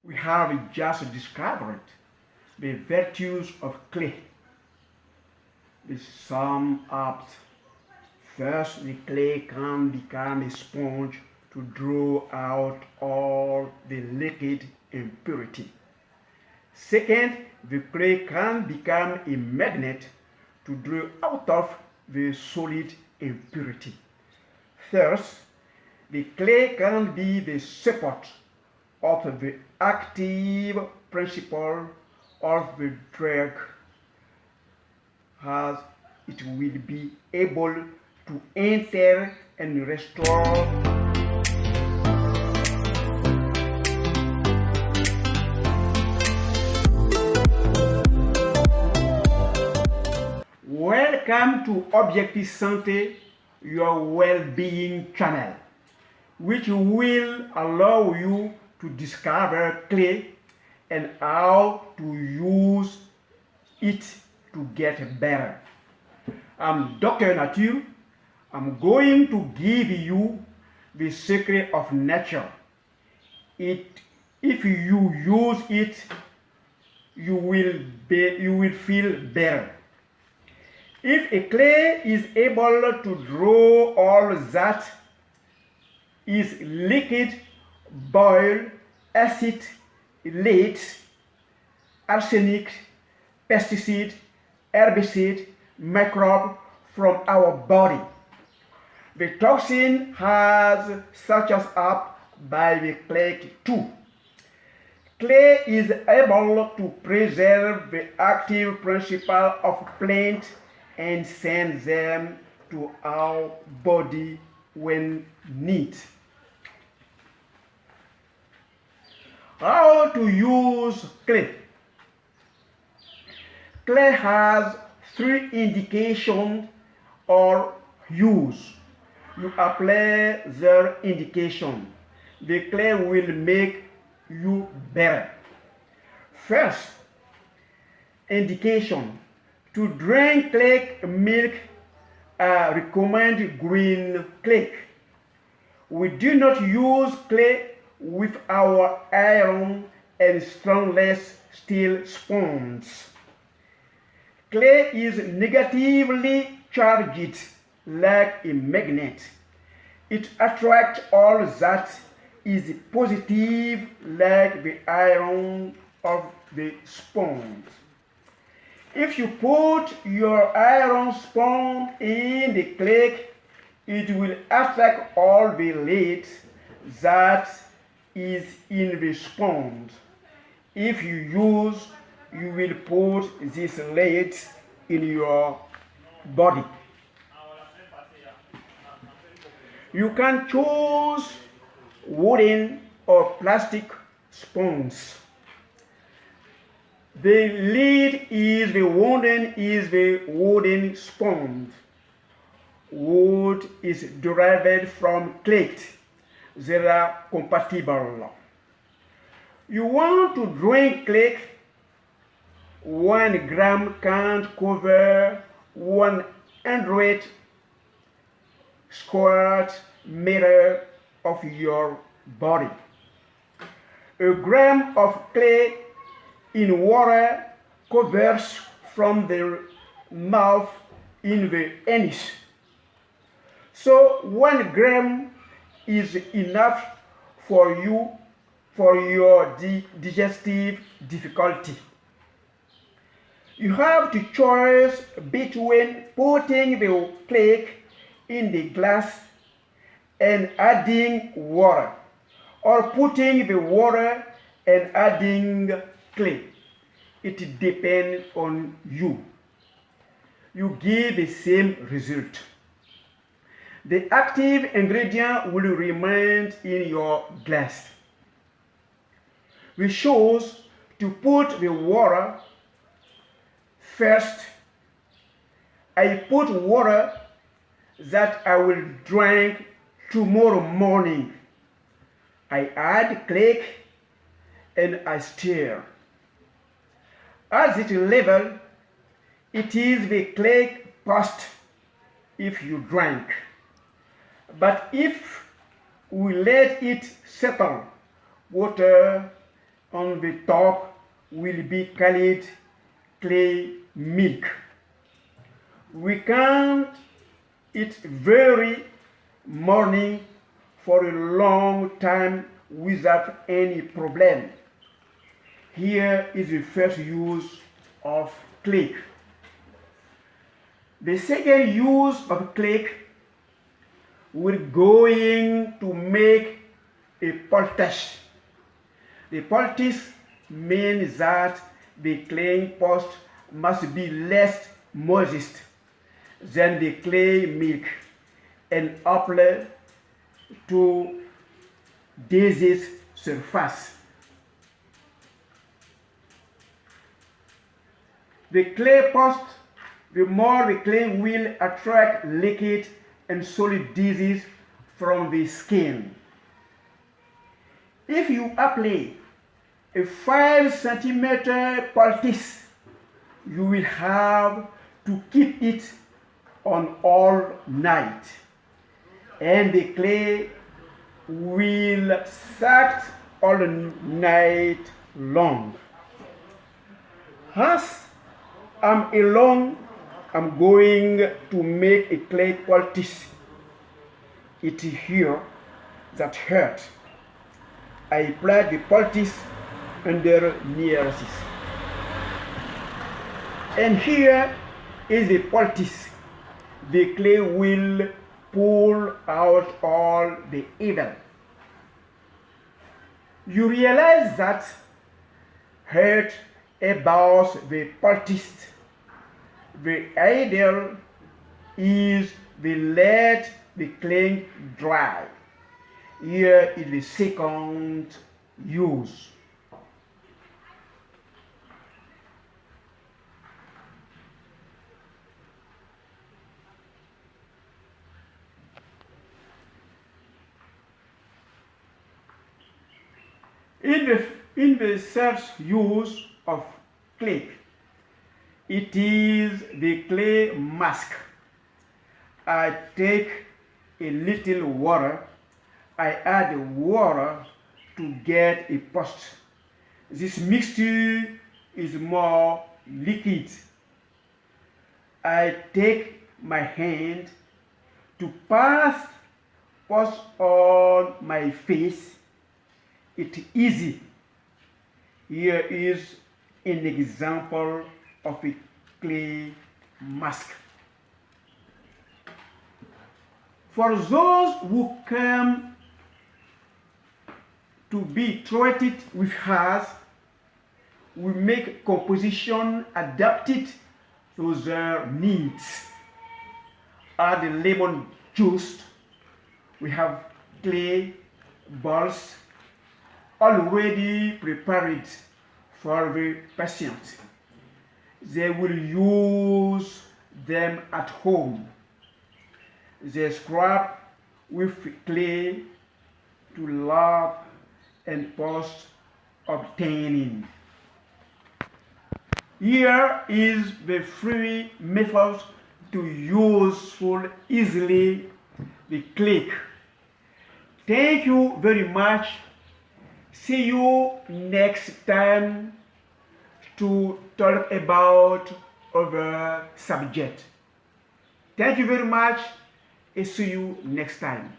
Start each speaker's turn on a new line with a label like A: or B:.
A: We have just discovered the virtues of clay. The sum up. First, the clay can become a sponge to draw out all the liquid impurity. Second, the clay can become a magnet to draw out of the solid impurity. Third, the clay can be the support of the active principle of the drug, as it will be able to enter and restore Welcome to Objectif Santé, your well-being channel, which will allow you to discover clay and how to use it to get better. I'm Dr. Nature. I'm going to give you the secret of nature. If you use it, you will feel better. If a clay is able to draw all that is liquid, boil, acid, lait, arsenic, pesticide, herbicide, microbe from our body, the toxin has such us up by the clay too. Clay is able to preserve the active principle of plants and send them to our body when needed. How to use clay? Clay has three indications or use. You apply their indication. The clay will make you better. First, indication. To drink clay milk, recommend green clay. We do not use clay with our iron and stainless steel spoons. Clay is negatively charged like a magnet. It attracts all that is positive like the iron of the sponge. If you put your iron spoon in the clay, it will attract all the lead that is in the sponge. If you will put this lead in your body. You can choose wooden or plastic spoons. The lead is the wooden sponge. Wood is derived from clay. They are compatible. You want to drink clay? 1 gram can cover 100 square meter of your body. A gram of clay in water covers from the mouth in the anus. So 1 gram is enough for your digestive difficulty. You have to choose between putting the clay in the glass and adding water, or putting the water and adding clay. It depends on you. You give the same result. The active ingredient will remain in your glass. We choose to put the water first. I put water that I will drink tomorrow morning. I add clay and I stir. At this level, it is the clay first if you drink. But if we let it settle, water on the top will be called clay milk. We can eat very morning for a long time without any problem. Here is the first use of clay. The second use of clay, we're going to make a poultice. The poultice means that the clay pot must be less moist than the clay milk and apply to disease surface. The clay pot, the more the clay will attract liquid and solid disease from the skin. If you apply a 5 centimeter poultice, you will have to keep it on all night, and the clay will suck all night long. As I'm alone, I'm going to make a clay poultice. It is here that hurt. I apply the poultice under nearest. And here is the poultice. The clay will pull out all the evil. You realize that hurt about the poultice. The ideal is to let the clay dry. Here is the second use. In the first use of clay, it is the clay mask. I take a little water. I add water to get a paste. This mixture is more liquid. I take my hand to pass on my face. It's easy. Here is an example of a clay mask. For those who come to be treated with us, we make composition adapted to their needs. Add lemon juice. We have clay balls already prepared for the patient. They will use them at home. They scrub with clay to love and post obtaining. Here is the free method to useful easily the click. Thank you very much. See you next time to talk about other subject. Thank you very much and see you next time.